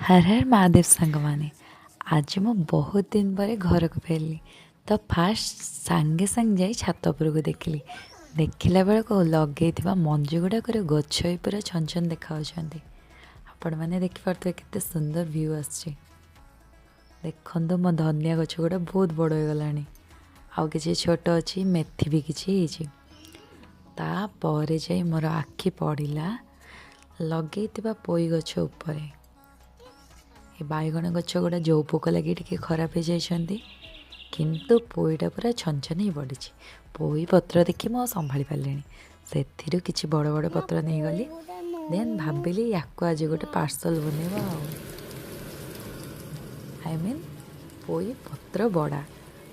हर हर महादेव सांग माने आज मु बहुत दिन पर घर को फेरली तो फास्ट सांगे सांग जाई छात उपरको देखली देखला बेल को लगे मंजू गुड़ाक गछ ही पूरा छन छन देखा आपण मैंने देखिपे केते सुंदर व्यू आछे देखो मो धनिया गछ गुड़ा बहुत बड़ हो गला आउ कि छोट अच्छी मेथी भी किसी तापर जा मोर आखि पड़ा लगे पोई गछ उपरे ये बैगण गछ गुड़ा जो पोक लगे टे खराब हो जाती किंतु पोईटा पूरा छनछन ही पड़ी पोई पत्र देखी मुझे संभाली पारे से कि बड़ बड़ पत्र नहीं गली देन भाविली या आज गोटे पार्सल बनवा आई मीन पोई पत्र बड़ा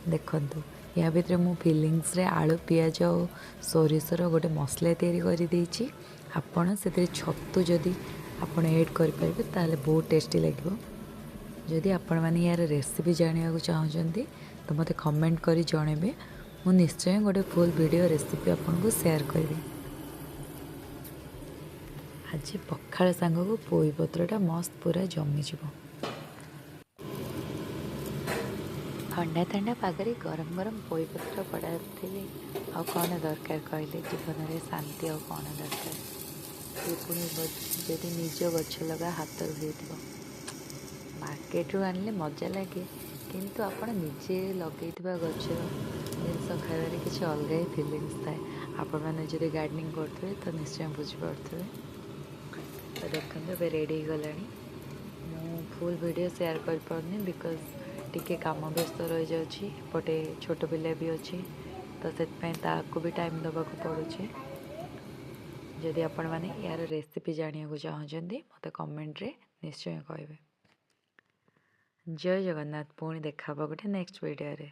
देखु या भितर मु फिलिंग्स रे आलू पियाज और सोरिषर गोटे मसला तैयारी आपण से छतु जदि आपण ऐड करेंगे ताले बहुत टेस्टी लगे जदि आपण मैंने यार रेसिपी जानवा चाहते तो मत कमेंट करी जनइबे मु निश्चय गोटे फुल वीडियो रेसिपी आपन को शेयर करी आज पखाल सांग को पोई पत्रटा मस्त पूरा जमीज ठंडा ठंडा पागरे गरम गरम पोई पत्र पड़ा आ कौन दरकार कहले जीवन में शांति आ कौन दरकार ये पुणी जदि निज गछ लगा हाथ हुए मार्केट रू आनले मजा लगे किंतु आपण निजे लगे गछ जिनस खाइबार किसी अलग ही फिलिंग्स थाए आपण मैंने जब गार्डनिंग करते तो निश्चय बुझीपे तो देखते रेडी गला मु फुल वीडियो शेयर कर पारनी बिकज टिके काम व्यस्त रही जापटे छोट पिला भी अच्छी तो से भी टाइम दबाक पड़ुचे जदि आपण मैंने यार रेसिपी जानवा चाहते मत कमेंट रे निश्चय कहे जय जगन्नाथ पुणी देखा गोटे नेक्स्ट वीडियो रे।